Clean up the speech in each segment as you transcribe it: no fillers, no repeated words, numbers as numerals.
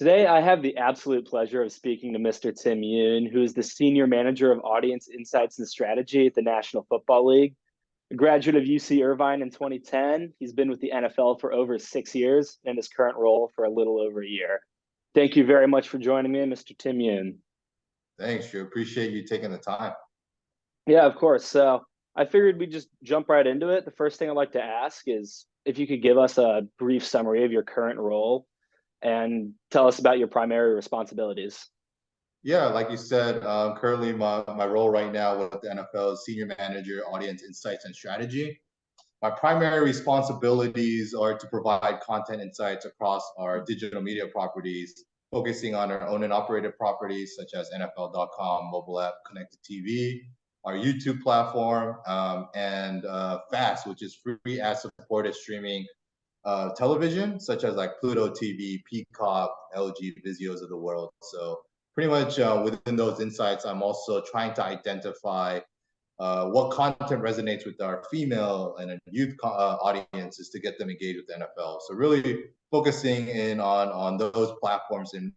Today, I have the absolute pleasure of speaking to Mr. Tim Yoon, who is the Senior Manager of Audience Insights and Strategy at the National Football League. A graduate of UC Irvine in 2010, he's been with the NFL for over 6 years and his current role for a little over a year. Thank you very much for joining me, Mr. Tim Yoon. Thanks, Drew. Appreciate you taking the time. Yeah, of course. So I figured we'd just jump right into it. The first thing I'd like to ask is if you could give us a brief summary of your current role and tell us about your primary responsibilities. Yeah, like you said, currently my role right now with the NFL is Senior Manager, Audience Insights and Strategy. My primary responsibilities are to provide content insights across our digital media properties, focusing on our owned and operated properties such as NFL.com, mobile app, connected TV, our YouTube platform, and FAST, which is free ad-supported streaming television, such as like Pluto TV, Peacock, LG, Vizios of the world. So pretty much within those insights, I'm also trying to identify what content resonates with our female and youth audiences to get them engaged with the NFL. So really focusing in on those platforms in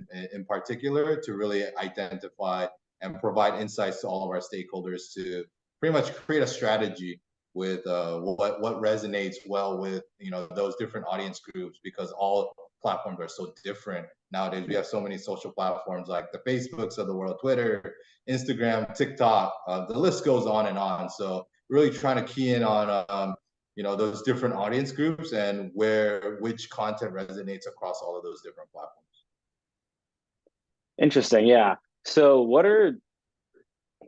particular to really identify and provide insights to all of our stakeholders to pretty much create a strategy with what resonates well with those different audience groups, because all platforms are so different nowadays. We have so many social platforms like the Facebooks of the world, Twitter, Instagram, TikTok, the list goes on and on. So really trying to key in on those different audience groups and which content resonates across all of those different platforms. Interesting. Yeah. So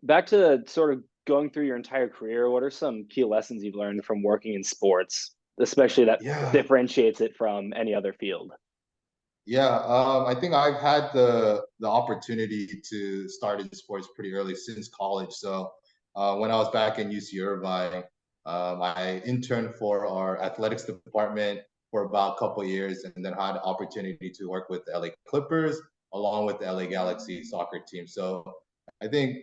back to sort of going through your entire career, what are some key lessons you've learned from working in sports, especially that differentiates it from any other field? Yeah, I think I've had the opportunity to start in sports pretty early since college. So when I was back in UC Irvine, I interned for our athletics department for about a couple of years, and then had the opportunity to work with the LA Clippers along with the LA Galaxy soccer team. So I think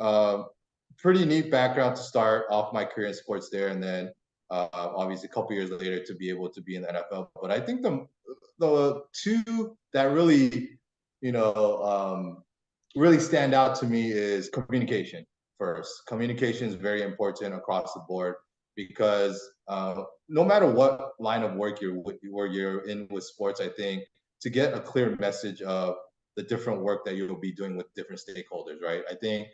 pretty neat background to start off my career in sports there, and then obviously a couple years later to be able to be in the NFL. But I think the two that really really stand out to me is communication. First, communication is very important across the board, because no matter what line of work you're in with sports, I think to get a clear message of the different work that you'll be doing with different stakeholders, right? I think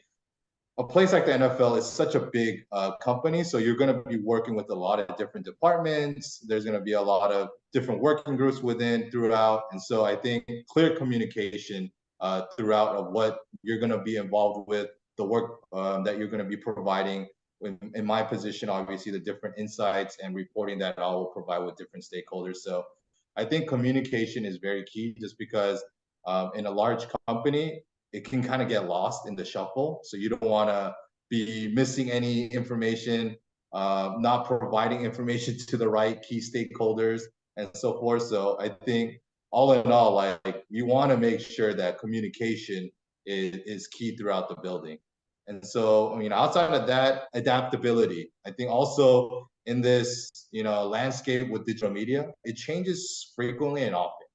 a place like the NFL is such a big company, so you're going to be working with a lot of different departments. There's going to be a lot of different working groups throughout, and so I think clear communication throughout of what you're going to be involved with, the work that you're going to be providing. In my position, obviously, the different insights and reporting that I will provide with different stakeholders. So I think communication is very key, just because in a large company, it can kind of get lost in the shuffle. So you don't want to be missing any information, not providing information to the right key stakeholders and so forth. So I think all in all, like you want to make sure that communication is key throughout the building. And so, I mean, outside of that, adaptability. I think also in this, landscape with digital media, it changes frequently and often,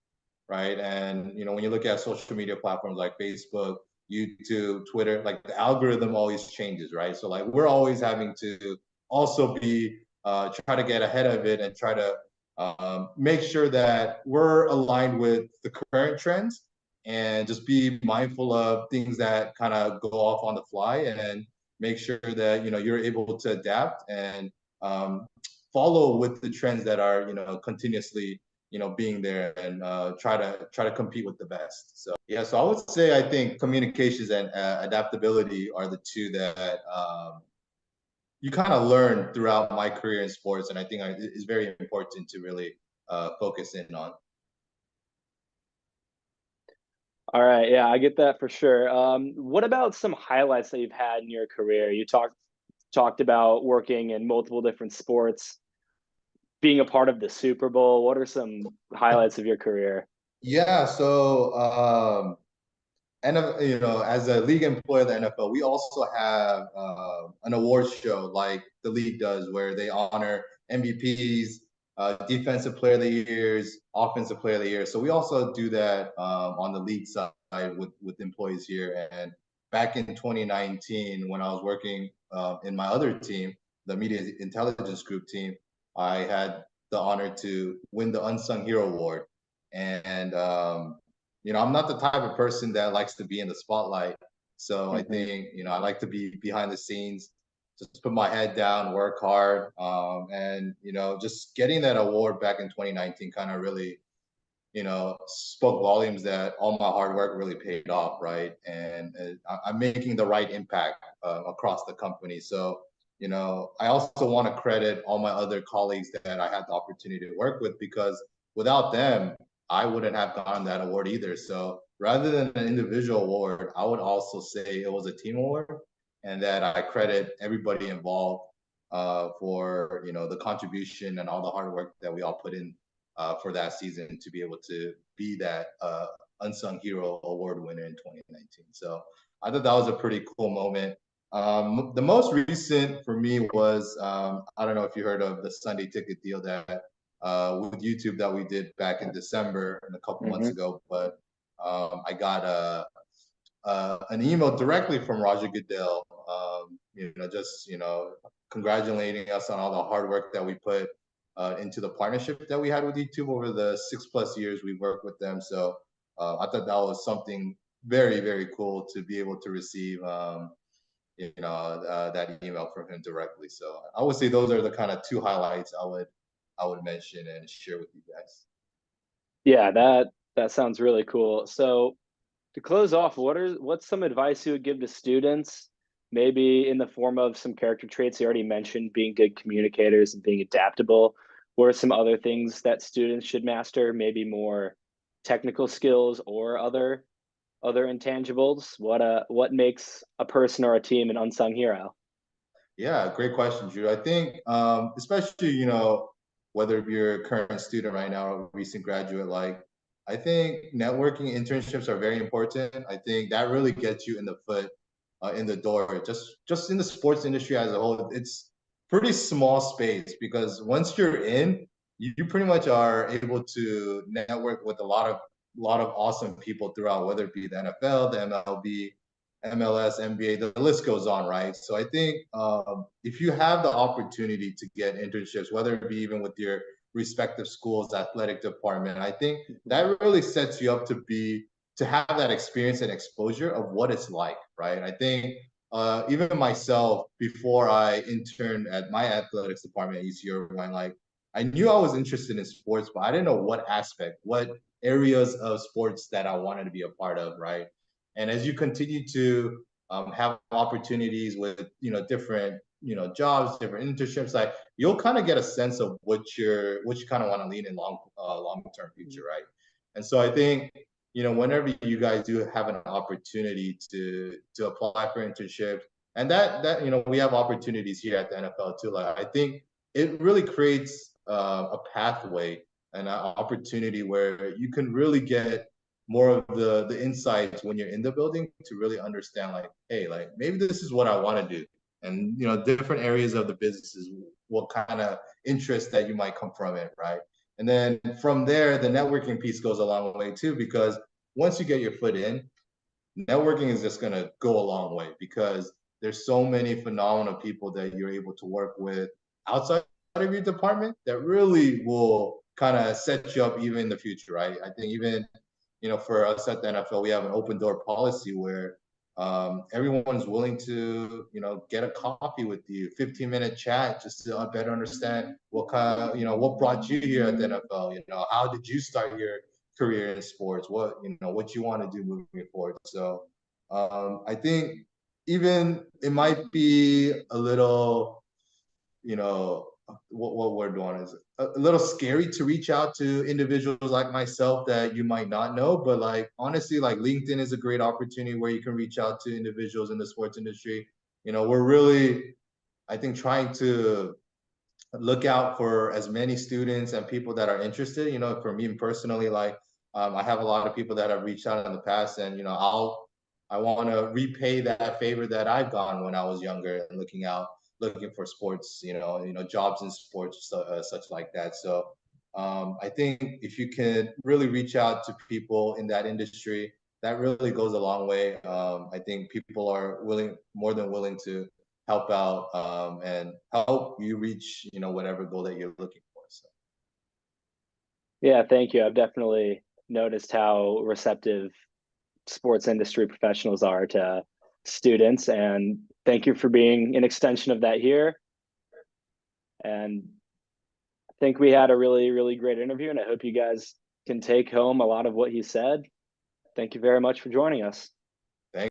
right? And when you look at social media platforms like Facebook, YouTube, Twitter, like the algorithm always changes, right? So like we're always having to also be try to get ahead of it and try to make sure that we're aligned with the current trends, and just be mindful of things that kind of go off on the fly, and make sure that you're able to adapt and follow with the trends that are continuously being there, and try to compete with the best. So yeah, so I would say I think communications and adaptability are the two that you kind of learn throughout my career in sports, and I think it's very important to really focus in on. All right, yeah, I get that for sure. What about some highlights that you've had in your career? You talked about working in multiple different sports, being a part of the Super Bowl. What are some highlights of your career? Yeah, so and as a league employee of the NFL, we also have an awards show like the league does, where they honor MVPs, defensive player of the years, offensive player of the year. So we also do that on the league side with employees here. And back in 2019, when I was working in my other team, the media intelligence group team, I had the honor to win the Unsung Hero Award. And I'm not the type of person that likes to be in the spotlight. So I Hmm. think, I like to be behind the scenes, just put my head down, work hard. And, just getting that award back in 2019 kind of really, spoke volumes that all my hard work really paid off, right? And I'm making the right impact across the company. So, I also want to credit all my other colleagues that I had the opportunity to work with, because without them, I wouldn't have gotten that award either. So rather than an individual award, I would also say it was a team award, and that I credit everybody involved for the contribution and all the hard work that we all put in for that season to be able to be that unsung hero award winner in 2019. So I thought that was a pretty cool moment. The most recent for me was I don't know if you heard of the Sunday ticket deal that with YouTube that we did back in December and a couple months Hmm. ago, but I got an email directly from Roger Goodell, just congratulating us on all the hard work that we put into the partnership that we had with YouTube over the 6+ years we worked with them. So I thought that was something very, very cool to be able to receive, that email from him directly. So I would say those are the kind of two highlights I would mention and share with you guys. Yeah, that sounds really cool. So to close off, what's some advice you would give to students, maybe in the form of some character traits you already mentioned, being good communicators and being adaptable? What are some other things that students should master? Maybe more technical skills or other intangibles? What makes a person or a team an unsung hero? Yeah, great question, Drew. I think, especially, whether you're a current student right now or a recent graduate, like, I think networking internships are very important. I think that really gets you in the foot, in the door. Just in the sports industry as a whole, it's pretty small space, because once you're in, you pretty much are able to network with a lot of awesome people throughout, whether it be the NFL, the MLB, MLS, NBA, the list goes on, right? So I think if you have the opportunity to get internships, whether it be even with your respective schools, athletic department, I think Mhm. that really sets you up to have that experience and exposure of what it's like, right? I think even myself, before I interned at my athletics department at UC Irvine, like, I knew I was interested in sports, but I didn't know what aspect, what areas of sports that I wanted to be a part of, right? And as you continue to have opportunities with different jobs, different internships, like, you'll kind of get a sense of what you kind of want to lean in long term future, right? And so I think whenever you guys do have an opportunity to apply for internships, and that we have opportunities here at the NFL too. Like, I think it really creates a pathway and an opportunity where you can really get more of the insights when you're in the building to really understand, like, hey, like, maybe this is what I want to do, and different areas of the businesses, what kind of interest that you might come from it, right? And then from there, the networking piece goes a long way too, because once you get your foot in, networking is just going to go a long way, because there's so many phenomenal people that you're able to work with outside of your department that really will kind of set you up even in the future, right? I think even for us at the NFL, we have an open door policy where everyone's willing to, get a coffee with you, 15-minute chat, just to better understand what kind of, what brought you here at the NFL. How did you start your career in sports? What you want to do moving forward. So I think even it might be a little, what we're doing is a little scary to reach out to individuals like myself that you might not know, but, like, honestly, like, LinkedIn is a great opportunity where you can reach out to individuals in the sports industry. We're really, I think, trying to look out for as many students and people that are interested. For me personally, like, I have a lot of people that have reached out in the past, and I want to repay that favor that I've gone when I was younger, and looking for sports, jobs in sports, such like that. So I think if you can really reach out to people in that industry, that really goes a long way. I think people are more than willing to help out and help you reach, whatever goal that you're looking for. So. Yeah, thank you. I've definitely noticed how receptive sports industry professionals are to students, and thank you for being an extension of that here. And I think we had a really, really great interview, and I hope you guys can take home a lot of what he said. Thank you very much for joining us.